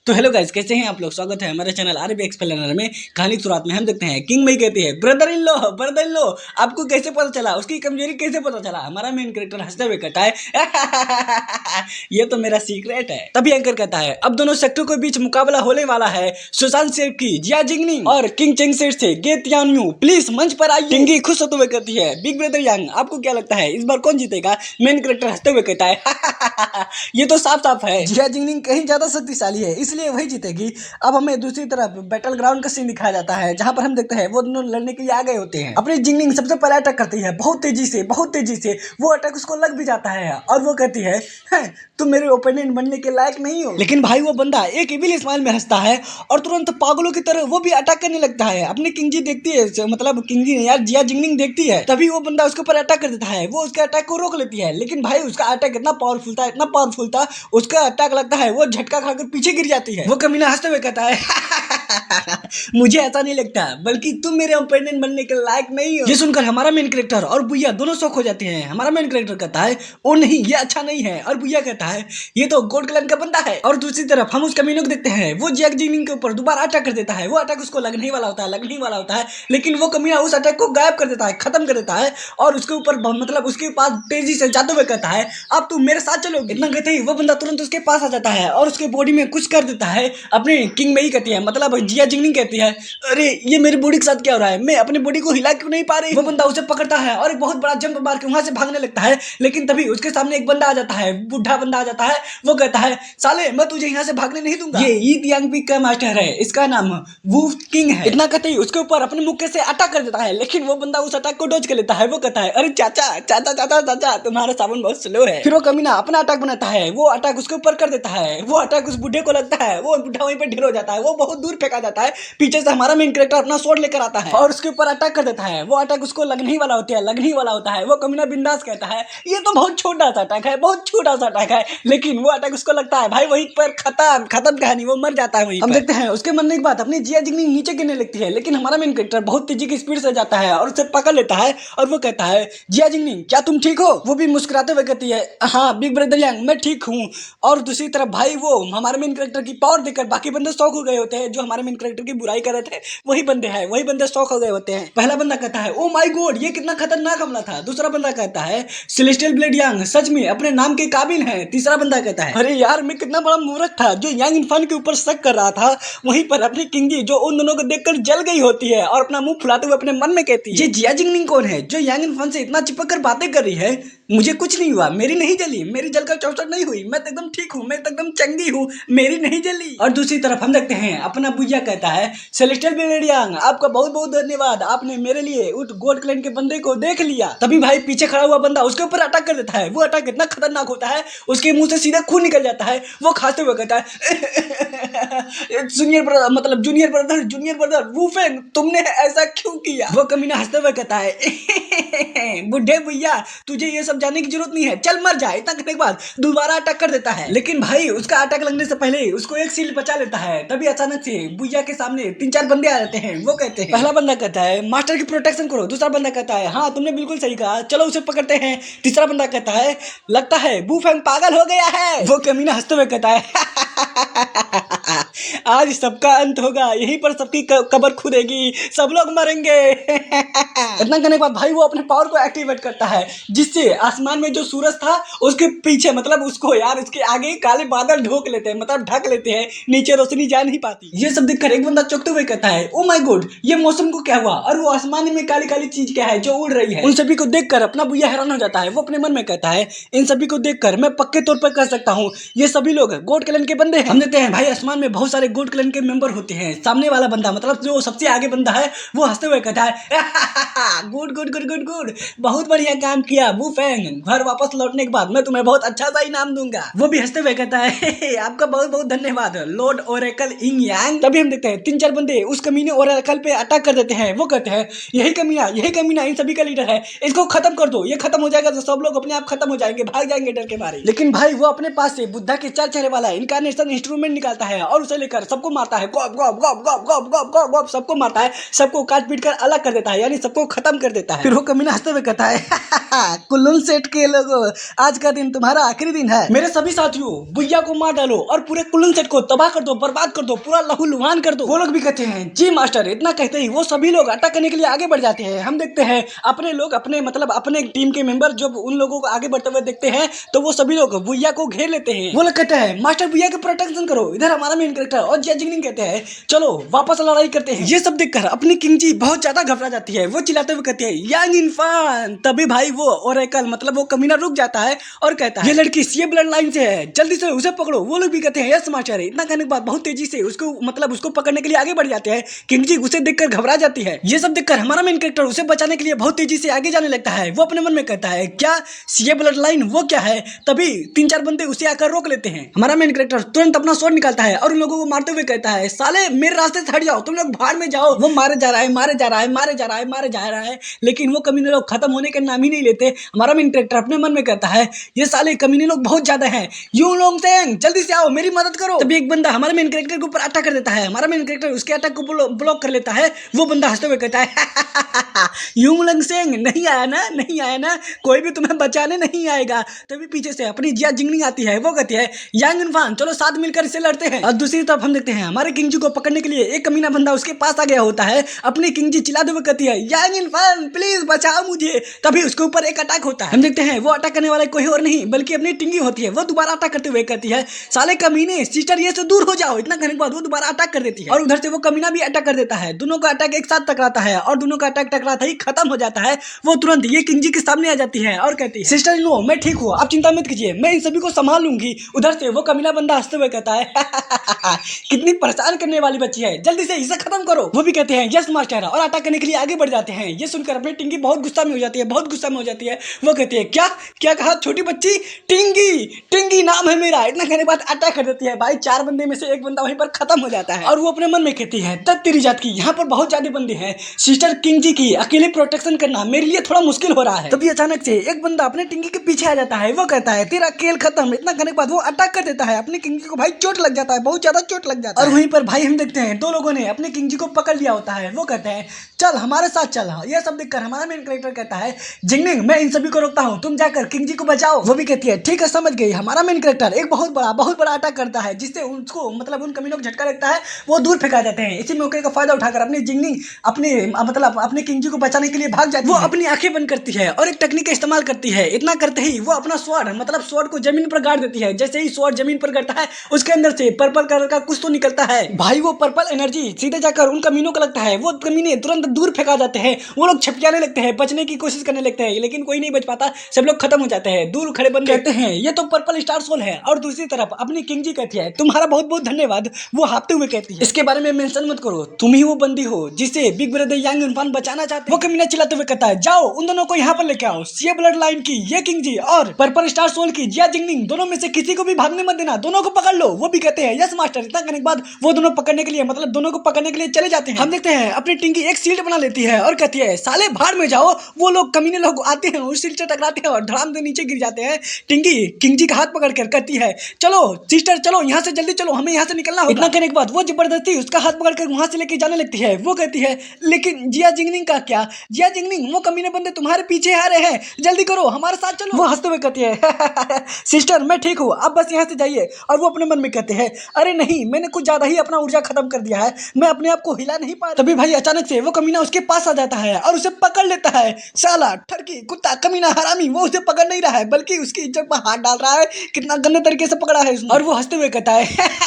तो hello guys, कैसे हैं आप लोग। स्वागत है हमारे चैनल आरबी एक्सप्लेनर में। कहानी की शुरुआत में हम देखते हैं किंग मई कहती है ब्रदर इन लो आपको कैसे पता चला, उसकी कमजोरी कैसे पता चला। हमारा मेन कैरेक्टर हंसते हुए कहता है ये तो मेरा सीक्रेट है। तभी एंकर कहता है अब दोनों सेक्टर के बीच मुकाबला होने वाला है सुशांत शेख की जिया जिंगनिंग और किंग चेंग सेठ से गे तियानयू, प्लीज मंच पर आइए। किंगी खुश होते हुए कहती है बिग ब्रदर यांग आपको क्या लगता है इस बार कौन जीतेगा। मेन कैरेक्टर हंसते हुए कहता है ये तो साफ साफ है जिया जिंगनिंग कहीं ज्यादा शक्तिशाली है इसलिए वही जीतेगी। अब हमें दूसरी तरफ बैटल ग्राउंड का सीन दिखाया जाता है जहां पर हम देखते हैं वो दोनों लड़ने के लिए आ गए होते हैं। अपनी जिंगनिंग सबसे पहले अटैक करती है बहुत तेजी से वो अटैक उसको लग भी जाता है और वो कहती है तुम मेरे ओपोनेंट बनने के लायक नहीं हो। लेकिन भाई वो बंदा एक इविल स्माइल में हंसता है और तुरंत पागलों की तरह वो भी अटैक करने लगता है। अपनी किंगजी देखती है, मतलब किंगजी यार जिया जिंगनिंग देखती है, तभी वो बंदा उसके ऊपर अटैक कर देता है। वो उसके अटैक को रोक लेती है लेकिन भाई उसका अटैक इतना पावरफुल था उसका अटैक लगता है वो झटका खाकर पीछे गिर जाती है। वो कमीना हंसते हुए कहता है मुझे ऐसा नहीं लगता, बल्कि तुम मेरे ओपोनेंट बनने के लायक नहीं हो। ये सुनकर हमारा मेन कैरेक्टर और बुया दोनों शॉक हो जाते हैं। हमारा मेन कैरेक्टर कहता है ओ नहीं ये अच्छा नहीं है, और बुया कहता है ये तो गोल्ड क्लैन का बंदा है। और दूसरी तरफ हम उस कमीनों को देखते हैं वो जैक जिंगनिंग के ऊपर दोबारा अटैक कर देता है। वो अटैक उसको लगने ही वाला होता है लेकिन वो कमीना उस अटैक को गायब कर देता है, खत्म कर देता है और उसके ऊपर मतलब उसके पास तेजी से जाते हुए कहता है अब तुम मेरे साथ चलो। इतना कहते ही वो बंदा तुरंत उसके पास आ जाता है और उसके बॉडी में कुछ कर देता है। अपनी किंग मई कहती है, मतलब जिया जिंगनिंग कहती है अरे ये मेरी बॉडी के साथ क्या हो रहा है, मैं अपनी बॉडी को हिला क्यों नहीं पा रही। वो बंदा उसे पकड़ता है और एक बहुत बड़ा जंप मार के वहां से भागने लगता है लेकिन तभी उसके सामने एक बंदा आ जाता है, बुढ़ा बंदा आ जाता है। वो कहता है साले मैं तुझे यहाँ से भागने नहीं दूंगा, ये ईद यांग पीक का मास्टर है, इसका नाम वुल्फ किंग है। इतना कहते ही उसके ऊपर अपने मुक्के से अटैक कर देता है लेकिन वो बंदा उस अटैक को डॉज कर लेता है। वो कहता है अरे चाचा तुम्हारा साबुन बहुत स्लो है। फिर वो कमीना अपना अटैक बनाता है, वो अटैक उसके ऊपर कर देता है। वो अटैक उस बुढ़े को लगता है, वो बुढ़ा वहीं पे ढेर हो जाता है, वो बहुत दूर फेंका जाता है। पीछे से हमारा मेन कैरेक्टर अपना स्वॉर्ड लेकर आता है और उसके ऊपर अटैक कर देता है। वो अटैक उसको लगने ही वाला होता है। वो कमीना बिंदास कहता है ये तो बहुत छोटा सा अटैक है, लेकिन वो अटैक उसको लगता है भाई वहीं पर खत्म कहानी, वो मर जाता है वहीं। हम देखते हैं उसके मरने के बाद अपनी जिया जिंगनिंग नीचे गिरने लगती है लेकिन हमारा मेन कैरेक्टर बहुत तेजी की स्पीड से जाता है और उसे पकड़ लेता है और वो कहता है जिया जिंगनिंग क्या तुम ठीक हो। वो भी मुस्कुराते हुए कहती है हाँ बिग ब्रदर यांग मैं ठीक हूँ। और दूसरी तरफ भाई वो हमारे मेन कैरेक्टर की पावर देखकर बाकी बंदे शौक हो गए होते हैं। जो हमारे मेन कैरेक्टर की बुराई कर रहे थे वही बंदे शौक हो गए होते हैं। पहला बंदा कहता है ओ माय गॉड ये कितना खतरनाक हमला था। दूसरा बंदा कहता है सेलेस्टियल ब्लेड यांग सच में अपने नाम के काबिल है। तीसरा बंदा कहता है अरे यार मैं कितना बड़ा मूर्ख था जो यांग इनफान के ऊपर शक कर रहा था। वहीं पर अपनी किंगी जो उन दोनों को देखकर जल गई होती है और अपना मुंह फुलाते हुए अपने मन में कहती है ये जिया जिंगनिंग कौन है जो यांग इनफान से इतना चिपक कर बातें कर रही है। मुझे कुछ नहीं हुआ, मेरी नहीं जली, मेरी जलकर चौचक नहीं हुई, मैं तो एकदम ठीक हूँ, मैं तो एकदम चंगी हूँ, मेरी नहीं जली। और दूसरी तरफ हम देखते हैं अपना बुया कहता है सेलेस्टियल ब्लेड यांग आपका बहुत बहुत धन्यवाद, आपने मेरे लिए उस गोल्ड क्लैन के बंदे को देख लिया। तभी भाई पीछे खड़ा हुआ बंदा उसके ऊपर अटैक कर देता है। वो अटैक इतना खतरनाक होता है उसके मुंह से सीधा खून निकल जाता है। वो खाते हुए कहता है जूनियर ब्रदर वुफेंग तुमने ऐसा क्यों किया। वो कमीना हंसते हुए कहता है बुढ़े भैया तुझे ये सब जानने की जरूरत नहीं है, चल मर जा। इतना करने के बाद दोबारा अटैक कर देता है लेकिन भाई उसका अटैक लगने से पहले उसको एक शील्ड बचा लेता है। तभी अचानक से बुया के सामने 3-4 बंदे आ जाते हैं। वो कहते हैं पहला बंदा कहता है मास्टर की प्रोटेक्शन करो। दूसरा बंदा कहता है हाँ तुमने बिल्कुल सही कहा, चलो उसे पकड़ते हैं। तीसरा बंदा कहता है लगता है वुफेंग पागल हो गया है। वो कमीना हंसते हुए कहता है आज सबका अंत होगा, यहीं पर सबकी कब्र खुदेगी, सब लोग मरेंगे। इतना करने के बाद भाई वो अपने पावर को एक्टिवेट करता है जिससे आसमान में जो सूरज था उसके पीछे मतलब उसको यार उसके आगे काले बादल ढक लेते हैं, नीचे रोशनी जा नहीं पाती। ये सब देखकर एक बंदा चौंकते हुए कहता है ओ माय गॉड ये मौसम को क्या हुआ, और वो आसमान में काली काली चीज क्या है जो उड़ रही है। उन सभी को देखकर अपना बुया हैरान हो जाता है। वो अपने मन में कहता है इन सभी को देखकर मैं पक्के तौर पर कह सकता हूँ ये सभी लोग गोल्ड क्लैन के बंदे हैं। हम देखते हैं भाई आसमान में बहुत सारे गोल्ड क्लैन के मेंबर होते हैं। सामने वाला बंदा मतलब जो सबसे आगे बंदा है वो हंसते हुए कहता है गुड बहुत बढ़िया काम किया वुफेंग, घर वापस लौटने के बाद मैं तुम्हें बहुत अच्छा सा इनाम दूंगा। वो भी हंसते हुए कहता है आपका बहुत बहुत धन्यवाद लॉर्ड ओरेकल इंग यांग। तभी हम देखते हैं 3-4 बंदे उस कमीने ओरेकल पे अटैक कर देते हैं। वो कहते हैं यही कमीना इन सभी का लीडर है, इसको खत्म कर दो, ये खत्म हो जाएगा तो सब लोग अपने आप खत्म हो जाएंगे, भाग जाएंगे डर के मारे। लेकिन भाई वो अपने पास से बुद्धा के 4 चेहरे वाला इनकार्नेशन इंस्ट्रूमेंट निकालता है और उसे लेकर सबको मारता है, गॉप गॉप गॉप गॉप गॉप गॉप गॉप गॉप सबको मारता है, सबको काट पीट कर अलग कर देता है, यानी सबको खत्म कर देता है। फिर वो कमीना हंसते हुए कहता है कुल्लू सेठ के लोगों, आज का दिन तुम्हारा आखिरी दिन है। मेरे सभी साथियों बुइया को मार डालो और पूरे कुल्लू सेठ को तबाह कर दो, बर्बाद कर दो, पूरा लहूलुहान कर दो। वो लोग भी कहते हैं जी मास्टर। इतना कहते ही वो सभी लोग अटैक करने के लिए आगे बढ़ जाते हैं। हम देखते हैं अपने लोग अपने मतलब अपने टीम के मेंबर जब उन लोगों को आगे बढ़ते हुए देखते हैं तो वो सभी लोग बुइया को घेर लेते हैं। वो लोग कहते हैं मास्टर बुइया के प्रोटेक्शन करो। इधर हमारा मेन कैरेक्टर और जिया जिंगनिंग कहते हैं चलो वापस लड़ाई करते हैं। ये सब देखकर अपनी किंग जी बहुत ज्यादा घबरा जाती है। वो चिल्लाते हुए कहती है यंग इनफान। तभी भाई वो ओरेकल मतलब वो कमीना रुक जाता है और कहता है ये लड़की सीए ब्लड लाइन से है, जल्दी से उसे पकड़ो। वो लोग भी कहते हैं यस मास्टर। इतना कहने के बाद बहुत तेजी से उसको मतलब उसको पकड़ने के लिए आगे बढ़ जाते हैं। किंग जी उसे देखकर घबरा जाती है। ये सब देखकर हमारा मेन कैरेक्टर उसे बचाने के लिए बहुत तेजी से आगे जाने लगता है। वो अपने मन में कहता है क्या सीए ब्लड लाइन वो क्या है। तभी 3-4 बंदे उसे आकर रोक लेते हैं। हमारा मेन कैरेक्टर तुरंत अपना स्वॉर्ड निकालता है और उन लोगों को मारते हुए कहता है साले मेरे रास्ते से हट जाओ, तुम लोग भाड़ में जाओ। वो मारे जा रहा है, मारे जा रहा है, मारे जा रहा है, मारे जा रहा है, लेकिन वो कमीने लोग खत्म होने का नाम ही नहीं लेते। हमारा मेन कैरेक्टर अपने मन में कहता है ये साले कमीने लोग बहुत ज्यादा हैं, यू लोग जल्दी से आओ मेरी मदद करो। तभी एक बंदा हमारे मेन कैरेक्टर के ऊपर अटैक कर देता है। हमारा मेन कैरेक्टर उसके अटैक को ब्लॉक कर लेता है। वो बंदा हंसते हुए कहता है यूंगलंग सेंग नहीं आया ना, नहीं आया ना, कोई भी तुम्हें बचाने नहीं आएगा। तभी पीछे से अपनी जिया जिंगनिंग आती है। वो कहती है यांग इनफान चलो साथ मिलकर इसे लड़ते हैं। और दूसरी तरफ हम देखते हैं हमारे किंग जी को पकड़ने के लिए एक कमीना बंदा उसके पास आ गया होता है। अपनी किंग जी चिल्लाते हुए कहती है यांग इनफान प्लीज बचाओ मुझे। तभी उसके ऊपर एक अटैक होता है। हम देखते हैं वो अटैक करने वाला कोई और नहीं बल्कि अपनी टिंगी होती है। वो दोबारा अटैक करते हुए कहती है साले कमीने सिस्टर ये से दूर हो जाओ। इतना कहने के बाद वो दोबारा अटैक कर देती है और उधर से वो कमीना भी अटैक कर देता है। दोनों का अटैक एक साथ टकराता है और दोनों का अटैक टकराता ही खत्म हो जाता है। वो तुरंत ये किंग जी के सामने आ जाती है और कहती है सिस्टर इन लो मैं ठीक हूँ, आप चिंता मत कीजिए, मैं इन सभी को संभाल लूंगी। उधर से वो कमीना बंदा हंसते हुए कहता है कितनी परेशान करने वाली बच्ची है, जल्दी से इसे खत्म करो। वो भी कहते हैं यस मास्टर और अटैक करने के लिए आगे बढ़ जाते हैं। ये सुनकर अपनी टिंगी बहुत गुस्सा में हो जाती है, बहुत गुस्सा में हो जाती है। वो कहती है क्या क्या कहा छोटी बच्ची, टिंगी टिंगी नाम है मेरा। इतना कहने के बाद अटैक कर देती है। भाई 4 बंदे में से एक बंदा वहीं पर खत्म हो जाता है और वो अपने मन में कहती है तब तेरी जात की यहाँ पर बहुत ज्यादा बंदे हैं, सिस्टर किंग जी की अकेले प्रोटेक्शन करना मेरे लिए थोड़ा मुश्किल हो रहा है। तभी अचानक से एक बंदा अपने टिंगी के पीछे आ जाता है। वो कहता है तेरा खेल खत्म। इतना करने के बाद वो अटैक कर देता है। अपनी किंग जी को भाई चोट लग जाता है, बहुत ज्यादा चोट लग जाता है। और वहीं पर भाई हम देखते हैं 2 लोगों ने अपने किंग जी को पकड़ लिया होता है। वो कहते हैं चल हमारे साथ चल। ये सब देखकर हमारा मेन कैरेक्टर कहता है जिंगनिंग मैं इन सभी को रोकता हूँ, तुम जाकर किंग जी को बचाओ। वो भी कहती है ठीक है समझ गई। हमारा मेन कैरेक्टर एक बहुत बड़ा अटैक करता है जिससे उसको मतलब उन कमीनों को झटका लगता है। वो दूर फेंका जाते हैं। इसी मौके का फायदा उठाकर अपनी जिंगनिंग अपने मतलब अपने किंग जी को बचाने के लिए भाग जाती है। वो अपनी आंखें बंद करती है और एक टेक्निक का इस्तेमाल करती है। इतना करते ही वो अपना स्वॉर्ड मतलब स्वॉर्ड को जमीन पर गाड़ देती है। जैसे ही स्वॉर्ड जमीन पर गिरता है उसके अंदर से पर्पल कलर का कुछ तो निकलता है। भाई वो पर्पल एनर्जी सीधे जाकर उन कमीनों को लगता है। वो कमीने तुरंत दूर फेंका जाते हैं। वो लोग छपकियाने लगते हैं, बचने की कोशिश करने लगते हैं, लेकिन कोई नहीं बच पाता, सब लोग खत्म हो जाते हैं। दूर खड़े बंदे कहते हैं ये तो पर्पल स्टार सोल है। और दूसरी तरफ अपनी किंग जी कहती है तुम्हारा बहुत बहुत धन्यवाद। वो हाँफते हुए कहती है इसके बारे में मेंशन मत करो, तुम ही वो बंदी हो जिसे बिग ब्रदर यांग इनफान बचाना चाहते। वो कमीना चिल्लाते हुए कहता है जाओ उन दोनों को यहाँ पर लेके आओ, सीए ब्लड लाइन की ये किंग जी और पर्पल स्टार सोल की जिया जिंगनिंग, दोनों में से किसी को भी भागने मत देना, दोनों को पकड़ लो। वो भी कहते हैं यस मास्टर। इतना करने के बाद वो दोनों पकड़ने के लिए मतलब दोनों को पकड़ने के लिए चले जाते हैं। हम देखते हैं अपनी टिंगी एक शील्ड बना लेती है और कहती है साले भाड़ में जाओ। वो लोग कमीने लोग आते हैं, उस शील्ड से टकराते हैं और धड़ाम से नीचे गिर जाते हैं। टिंगी किंग जी का हाथ पकड़ कर कहती है चलो सिस्टर चलो यहाँ से जल्दी चलो, हमें यहाँ से निकलना होगा। इतना कहने के बाद वो जबरदस्ती उसका हाथ पकड़कर वहां से लेके जाने लगती है। वो कहती है लेकिन जिया जिंगनिंग का क्या, जिया जिंगनिंग वो कमीने बंदे तुम्हारे पीछे आ रहे हैं, जल्दी करो हमारे साथ चलो। वो हंसते हुए कहती है सिस्टर मैं ठीक हूँ, आप बस यहाँ से जाइए। और वो अपने मन में कहते हैं अरे नहीं मैंने कुछ ज्यादा ही अपना ऊर्जा खत्म कर दिया है, मैं अपने आप को हिला नहीं पा रहा। तभी भाई अचानक से वो कमीना उसके पास आ जाता है और उसे पकड़ लेता है। साला ठरकी कुत्ता कमीना हरामी वो उसे पकड़ नहीं रहा है बल्कि उसकी इज्जत पर हाथ डाल रहा है। कितना गंदे तरीके से पकड़ा है उसने। और वो हंसते हुए कहता है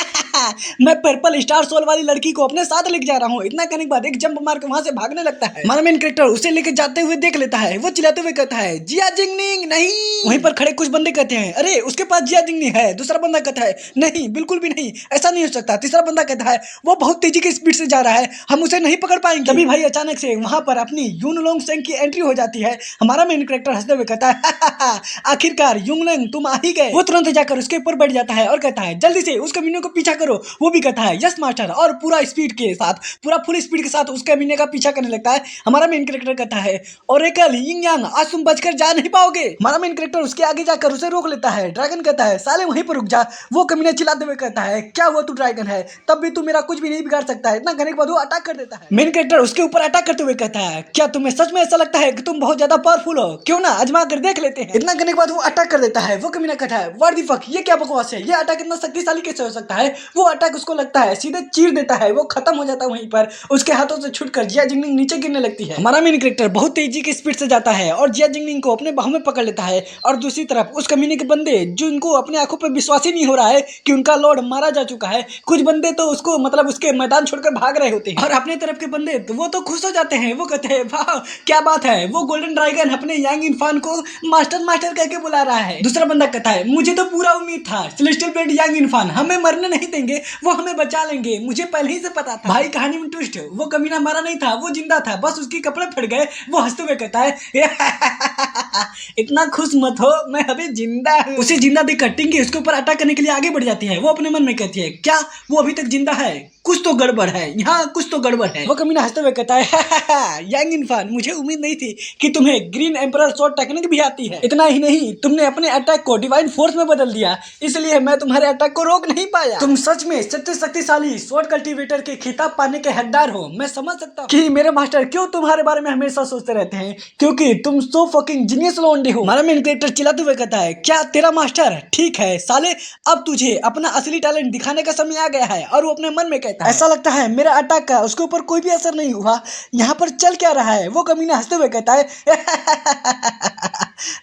मैं पर्पल स्टार सोल वाली लड़की को अपने साथ लेके जा रहा हूँ। इतना कहने के बाद एक जंप मार के वहां से भागने लगता है। हमारा मेन कैरेक्टर उसे लेके जाते हुए देख लेता है। वो चिल्लाते हुए कहता है जिया जिंगनिंग नहीं। वहीं पर खड़े कुछ बंदे कहते हैं अरे उसके पास जिया जिंगनिंग है। दूसरा बंदा कहता है नहीं बिल्कुल भी नहीं, ऐसा नहीं हो सकता। तीसरा बंदा कहता है वो बहुत तेजी की स्पीड से जा रहा है, हम उसे नहीं पकड़ पाएंगे। तभी भाई अचानक से वहां पर अपनी यूनलोंग सेंग की एंट्री हो जाती है। हमारा मेन कैरेक्टर हंसते हुए कहता है आखिरकार यूनलोंग तुम आ ही गए। वो तुरंत जाकर उसके ऊपर बैठ जाता है और कहता है जल्दी से उस कमीने को पीछा करो, करो, वो भी कहता है यस मास्टर, और पूरा स्पीड के साथ, पूरा फुल स्पीड के साथ उसके मीने का पीछा करने लगता है। हमारा मेन कैरेक्टर कहता है ओरेकल यिंग यांग, आज तुम बचकर जा नहीं पाओगे। हमारा मेन कैरेक्टर उसके आगे जाकर उसे रोक लेता है। ड्रैगन कहता है साले वहीं पर रुक जा। वो कमीना चिल्लाते हुए कहता है क्या हुआ, तू ड्रैगन है तब भी तू मेरा कुछ भी नहीं बिगाड़ सकता है। इतना कहने के बाद वो अटैक कर देता है। मेन कैरेक्टर उसके ऊपर अटैक करते हुए कहता है क्या तुम्हें सच में ऐसा लगता है कि तुम बहुत ज्यादा पावरफुल हो, क्यों ना आजमा कर देख लेते हैं। इतना कहने के बाद वो अटैक कर देता है। वो कमीना कहता है व्हाट द फक, ये क्या बकवास है, ये अटैक इतना शक्तिशाली कैसे हो सकता है। वो अटैक उसको लगता है सीधे चीर देता है, वो खत्म हो जाता है वहीं पर। उसके हाथों से छूटकर जिया जिंगलिंग नीचे गिरने लगती है। हमारा मेन कैरेक्टर बहुत तेजी की स्पीड से जाता है और जिया जिंगलिंग को अपने बाहों में पकड़ लेता है। और दूसरी तरफ उस कमीने के बंदे जिनको अपने आंखों पर विश्वास ही नहीं हो रहा है कि उनका लॉर्ड मारा जा चुका है, कुछ बंदे तो उसको मतलब उसके मैदान छोड़कर भाग रहे होते हैं। और अपने तरफ के बंदे तो वो तो खुश हो जाते हैं। वो कहते हैं वाह क्या बात है, वो गोल्डन ड्रैगन अपने यांग इनफान को मास्टर मास्टर कहके बुला रहा है। दूसरा बंदा कहता है मुझे तो पूरा उम्मीद था सेलेस्टियल ब्लेड यांग इनफान हमें मरने नहीं देंगे, वो हमें बचा लेंगे, मुझे पहले ही से पता था। भाई कहानी में ट्विस्ट, वो कमीना मरा नहीं था, वो जिंदा था, बस उसके कपड़े फट गए। वो हंसते हुए कहता है इतना खुश मत हो, मैं अभी जिंदा हूँ। उसे जिंदा देखकर टिंगी उसके ऊपर अटैक करने के लिए आगे बढ़ जाती है। वो अपने मन में कहती है क्या वो अभी तक जिंदा है, कुछ तो गड़बड़ है, यहाँ कुछ तो गड़बड़ है। वो कमीना हंसते हुए कहता है यांग इनफान मुझे उम्मीद नहीं थी कि तुम्हें ग्रीन एम्परर शॉट टेक्निक भी आती है। इतना ही नहीं तुमने अपने अटैक को डिवाइन फोर्स में बदल दिया, इसलिए मैं तुम्हारे अटैक को रोक नहीं पाया। तुम सच में सबसे शक्तिशाली शॉट कल्टीवेटर के खिताब पाने के हकदार हो। मैं समझ सकता हूँ कि मेरे मास्टर क्यों तुम्हारे बारे में हमेशा सोचते रहते हैं, क्योंकि तुम सो फकिंग जीनियस लौंडे हो। हमारा मेन कैरेक्टर चिल्लाते हुए कहता है क्या तेरा मास्टर, ठीक है साले अब तुझे अपना असली टैलेंट दिखाने का समय आ गया है। और वो अपने मन में कहता है ऐसा लगता है मेरा अटैक का उसके ऊपर कोई भी असर नहीं हुआ, यहाँ पर चल क्या रहा है। वो कमीना हंसते हुए कहता है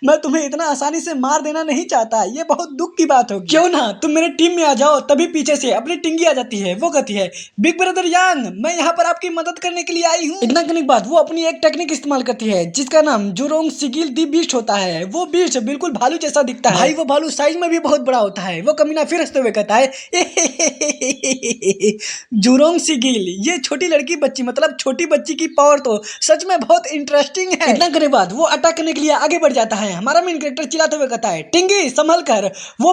मैं तुम्हें इतना आसानी से मार देना नहीं चाहता, ये बहुत दुख की बात होगी। क्यों ना तुम मेरे टीम में आ जाओ। तभी पीछे से अपनी टिंगी आ जाती है। वो कहती है बिग ब्रदर यांग मैं यहाँ पर आपकी मदद करने के लिए आई हूँ। इतना करने के बाद वो अपनी एक टेक्निक इस्तेमाल करती है जिसका नाम जुरोंग सिगिल दी बीस्ट होता है। वो बीस्ट बिल्कुल भालू जैसा दिखता है। भाई वो भालू साइज में भी बहुत बड़ा होता है। वो कमीना फिर हंसते हुए कहता है जुरोंग सिगिल, ये छोटी लड़की बच्ची मतलब छोटी बच्ची की पावर तो सच में बहुत इंटरेस्टिंग है। इतना करने के बाद वो अटैक करने के लिए आगे बढ़ जाता है। हमारा मेन कैरेक्टर चिल्लाते हुए कहता है टिंगी संभल कर। वो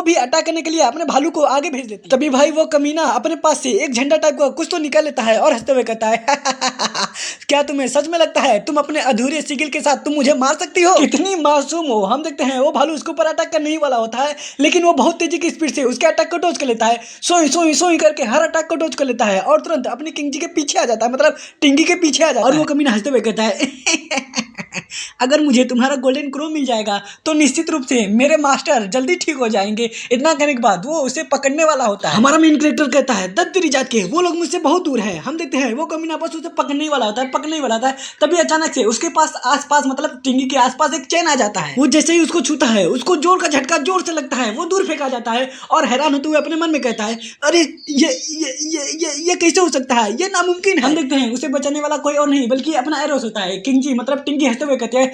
भी अटैक करने के लिए अपने भालू को आगे भेज देता है। तभी भाई वो कमीना अपने पास से एक झंडा टाइप का कुछ तो निकाल लेता है और हंसते हुए कहता है क्या तुम्हें सच में लगता है तुम अपने अधूरे सिगिल के साथ तुम मुझे मार सकती हो? कितनी मासूम हो। हम देखते हैं वो भालू उसके ऊपर अटैक करने ही वाला होता है, लेकिन वो बहुत तेजी की स्पीड से उसके अटैक को डॉज कर लेता है। सोई सोई सोई करके हर अटैक को डॉज कर लेता है और तुरंत अपनी किंग के पीछे आ जाता है, मतलब टिंगी के पीछे आ जाता है। और वो कमीना हंसते हुए कहता है अगर मुझे तुम्हारा गोल्डन क्रो मिल जाएगा तो निश्चित रूप से मेरे मास्टर जल्दी ठीक हो जाएंगे। इतना करने के बाद वो उसे पकड़ने वाला होता है। हमारा मेन कैरेक्टर कहता है दत्त तेरी जात के, वो लोग मुझसे बहुत दूर है। हम देखते हैं वो कमीना बस उसे पकड़ने वाला होता है। तभी अचानक से उसके पास आसपास मतलब टिंगी के आसपास एक चेन आ जाता है। वो जैसे ही उसको छूता है उसको जोर का झटका जोर से लगता है, वो दूर फेंका जाता है और हैरान होते हुए अपने मन में कहता है अरे ये कैसे हो सकता है, ये नामुमकिन है। हम देखते हैं उसे बचाने वाला कोई और नहीं बल्कि अपना एरोस होता है। किंग मतलब टिंगी हंसते हुए कहते हैं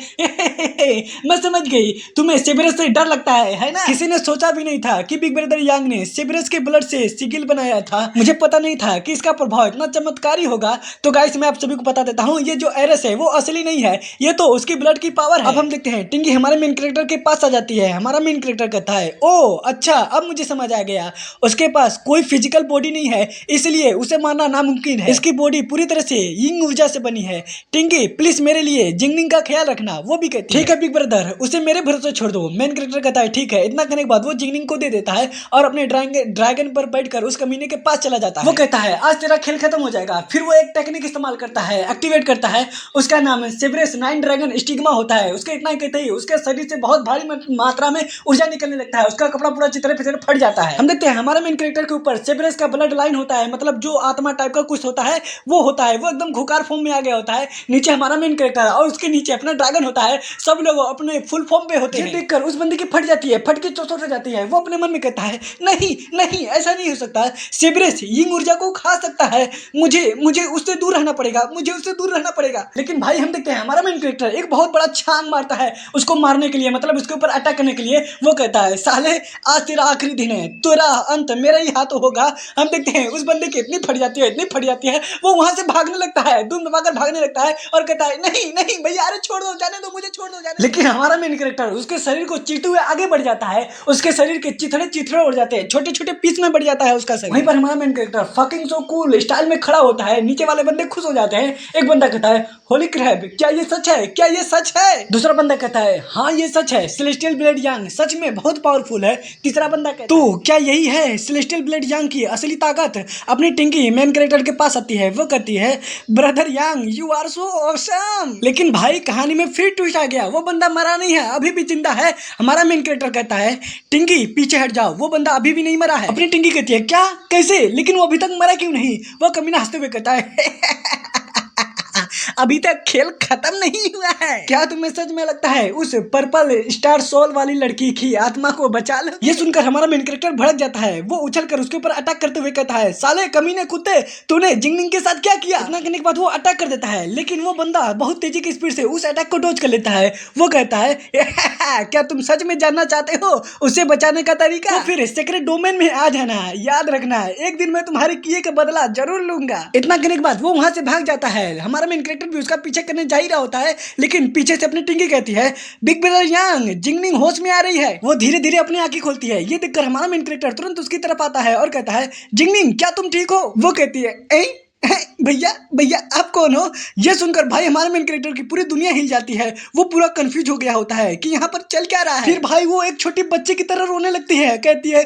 मैं समझ गई तुम्हें सेबरस से डर लगता है ना। किसी ने सोचा भी नहीं था कि बिग ब्रदर यांग ने सेबरस के ब्लड से सिगिल बनाया था। मुझे पता नहीं था कि इसका प्रभाव इतना चमत्कारी होगा। तो गाइस मैं आप सभी को बता देता हूँ ये जो एरस है वो असली नहीं है, ये तो उसकी ब्लड की पावर है। अब हम देखते हैं टिंगी हमारे मेन कैरेक्टर के पास आ जाती है। हमारा मेन कैरेक्टर कहता है ओ अच्छा अब मुझे समझ आ गया, उसके पास कोई फिजिकल बॉडी नहीं है इसलिए उसे मारना नामुमकिन है। इसकी बॉडी पूरी तरह से यिंग ऊर्जा से बनी है। टिंगी प्लीज मेरे लिए जिंगलिंग का ख्याल रखना। वो भी कहती है ठीक है बिग ब्रदर, उसे मेरे भरोसे छोड़ दो। मेन कैरेक्टर कहता है ठीक है। इतना करने के बाद वो जिंगलिंग को दे देता है और अपने ड्रैगन पर बैठकर उस कमीने के पास चला जाता है। वो कहता है आज तेरा खेल खत्म हो जाएगा। फिर वो एक टेक्निक इस्तेमाल करता है, एक्टिवेट करता है, उसका नाम सेबरस 9 ड्रैगन स्टिग्मा होता है। उसके इतना ही कहते ही उसके शरीर से बहुत भारी मात्रा में ऊर्जा निकलने लगता है, उसका कपड़ा पूरा चित्र फिर फट जाता है। हम देखते हैं हमारे मेन कैरेक्टर के ऊपर सेबरस का ब्लड लाइन होता है, मतलब जो आत्मा टाइप का कुछ होता है वो एकदम खुकार फॉर्म में आ गया होता है। नीचे हमारा मेन कैरेक्टर और उसके नीचे अपना ड्रैगन होता है। सब लोग अपने फुल फॉर्म पे होते हैं। देखकर उस बंदी की फट जाती है, फट के चौसठ हो जाती है। वो अपने मन में कहता है नहीं नहीं ऐसा नहीं हो सकता, सेबरस यिंग ऊर्जा को खा सकता है, मुझे उससे दूर रहना पड़ेगा। लेकिन भाई हम देखते हैं हमारा मेन कैरेक्टर एक बहुत बड़ा छांग मारता है उसको मारने के लिए, मतलब उसके ऊपर अटैक करने के लिए। वो कहता है साले आज तेरा आखिरी दिन है, तेरा अंत मेरा ही हाथ होगा। हम देखते हैं उस बंदे की इतनी फट जाती है वो वहां से भागने लगता है, धूम दबाकर भागने लगता है और कहता है नहीं नहीं भैया अरे छोड़ दो, जाने दो मुझे, छोड़ दो, जाने। लेकिन हमारा मेन कैरेक्टर उसके शरीर को चीरते हुए आगे बढ़ जाता है, उसके शरीर के चिथड़े चिथड़े उड़ जाते हैं, छोटे छोटे पीस में बढ़ जाता है उसका शरीर। वहीं पर हमारा main character fucking so cool style में खड़ा होता है, नीचे वाले बंदे खुश हो जाते हैं। एक बंदा कहता है होली क्रैब, क्या ये सच है, क्या ये सच है? दूसरा बंदा कहता है हाँ ये सच है, सेलेस्टियल ब्लेड यांग सच में बहुत पावरफुल है। तीसरा बंदा कहता है तो क्या यही है सेलेस्टियल ब्लेड यांग की असली ताकत? अपनी टिंकी मेन कैरेक्टर के पास आती है, वो कहती है brother young you are so awesome. लेकिन भाई कहानी में फिर ट्विस्ट आ गया, वो बंदा मरा नहीं है, अभी भी जिंदा है। हमारा मेन कैरेक्टर कहता है टिंकी पीछे हट जाओ, वो बंदा अभी भी नहीं मरा है। अपनी टिंकी कहती है क्या, कैसे, लेकिन वो अभी तक मरा क्यों नहीं? वो कमीना हंसते हुए कहता है अभी तक खेल खत्म नहीं हुआ है। क्या तुम्हें सच में लगता है उस पर्पल स्टार सोल वाली लड़की की आत्मा को बचा लो? ये सुनकर हमारा मेन कैरेक्टर भड़क जाता है, वो उछलकर उसके ऊपर अटैक करते हुए कहता है साले कमीने कुत्ते, तूने जिंगनिंग के साथ क्या किया? इतना करने के बाद वो अटैक कर देता है, लेकिन वो बंदा बहुत तेजी की स्पीड से उस अटैक को डॉज कर लेता है। वो कहता है क्या तुम सच में जानना चाहते हो उसे बचाने का तरीका? तो फिर सीक्रेट डोमेन में आ जाना है, याद रखना है एक दिन मैं तुम्हारे किए का बदला जरूर लूंगा। इतना करने के बाद वो वहां से भाग जाता है। हमारा मेन कैरेक्टर भी उसका पीछे करने जा ही रहा होता है, लेकिन पीछे से अपनी टिंकी कहती है बिग ब्रदर यांग जिंगनिंग होश में आ रही है। वो धीरे धीरे अपनी आंखें खोलती है, ये देखकर हमारा मेन कैरेक्टर तुरंत उसकी तरफ आता है और कहता है जिंगनिंग क्या तुम ठीक हो? वो कहती है भैया भैया आप कौन हो? ये सुनकर भाई हमारे मेन कैरेक्टर की पूरी दुनिया हिल जाती है, वो पूरा कंफ्यूज हो गया होता है कि यहाँ पर चल क्या रहा है। फिर भाई वो एक छोटी बच्चे की तरह रोने लगती है, कहती है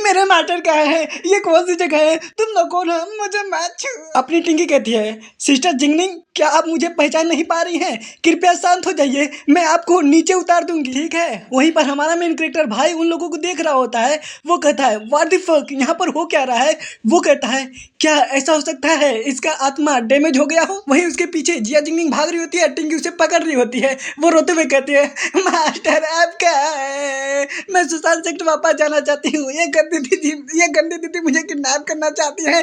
मेरा मैटर क्या है, ये कौन सी जगह है, तुम लोग कौन हो, मुझे मत छू। अपनी टिंकी कहती है सिस्टर जिंगनिंग क्या आप मुझे पहचान नहीं पा रही हैं? कृपया शांत हो जाइए, मैं आपको नीचे उतार दूंगी, ठीक है? वहीं पर हमारा मेन कैरेक्टर भाई उन लोगों को देख रहा होता है, वो कहता है व्हाट द फक यहाँ पर हो क्या रहा है? वो कहता है क्या ऐसा हो सकता है इसका आत्मा डैमेज हो गया हो? वहीं उसके पीछे जिया जिंगनिंग भाग रही होती है, टिंकी उसे पकड़ रही होती है, वो रोते हुए कहती है मास्टर आप क्या है, मैं सुशांत सेक्टर वापस जाना चाहती हूँ, ये गंदी दीदी मुझे किडनैप करना चाहती है,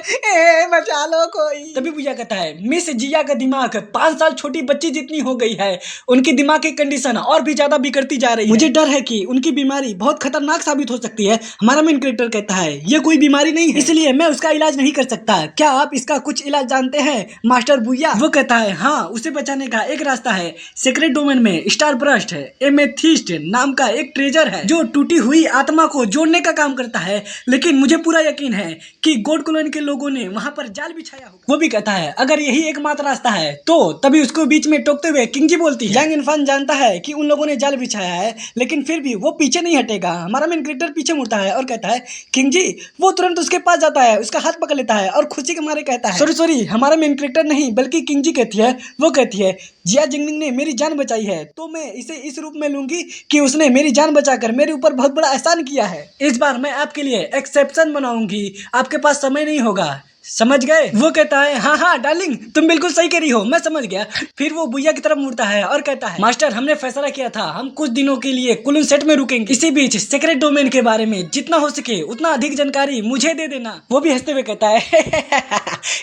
बचा लो कोई। तभी पूजा कहता है मिस जिया का दिमाग 5 साल छोटी बच्ची जितनी हो गई है, उनकी दिमाग की कंडीशन और भी ज्यादा बिगड़ती जा रही है, मुझे डर है कि उनकी बीमारी बहुत खतरनाक साबित हो सकती है। हमारा मेन कैरेक्टर कहता है ये कोई बीमारी नहीं है, इसलिए मैं उसका इलाज नहीं कर सकता, क्या आप इसका कुछ इलाज जानते हैं मास्टर बुया? वो कहता है हाँ उसे बचाने का एक रास्ता है, सीक्रेट डोमेन में स्टार ब्रस्ट है, एमेथिस्ट नाम का एक ट्रेजर है जो टूटी हुई आत्मा को जोड़ने का काम करता है, लेकिन मुझे पूरा यकीन है कि गॉड कॉलोनी के लोगों ने वहां पर जाल बिछाया होगा। वो भी कहता है अगर यही एकमात्र रास्ता है तो तभी उसको बीच में टोकते हुए किंग जी बोलती है यांग इनफान जानता है कि उन लोगों ने जाल बिछाया है, लेकिन फिर भी वो पीछे नहीं हटेगा। हमारा मेन कैरेक्टर पीछे मुड़ता है और कहता है किंग जी। वो तुरंत उसके पास जाता है, उसका हाथ पकड़ लेता है और खुशी के मारे कहता है सॉरी हमारा मेन कैरेक्टर नहीं बल्कि किंग जी कहती है। वो कहती है जिया जिंगनिंग ने मेरी जान बचाई है तो मैं इसे इस रूप में लूंगी कि उसने मेरी जान बचाकर मेरे ऊपर बहुत बड़ा एहसान किया है। इस बार मैं आपके लिए एक्सेप्शन बनाऊंगी, आपके पास समय नहीं होगा, समझ गए? वो कहता है हाँ हाँ डार्लिंग तुम बिल्कुल सही कह रही हो, मैं समझ गया। फिर वो बुया की तरफ मुड़ता है और कहता है मास्टर हमने फैसला किया था हम कुछ दिनों के लिए कुलन सेट में रुकेंगे, इसी बीच सीक्रेट डोमेन के बारे में जितना हो सके उतना अधिक जानकारी मुझे दे देना। वो भी हंसते हुए कहता है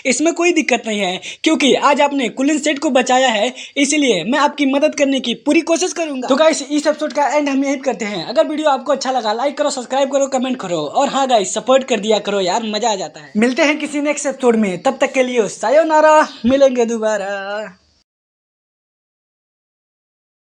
इसमें कोई दिक्कत नहीं है क्योंकि आज आपने कुलन सेट को बचाया है, इसलिए मैं आपकी मदद करने की पूरी कोशिश करूंगा। तो गाइस इस एपिसोड का एंड हम यही करते हैं। अगर वीडियो आपको अच्छा लगा लाइक करो, सब्सक्राइब करो, कमेंट करो और हाँ गाइस सपोर्ट कर दिया करो यार, मजा आ जाता है। मिलते हैं किसी नेक्स्ट एपिसोड में, तब तक के लिए सायोनारा, मिलेंगे दोबारा।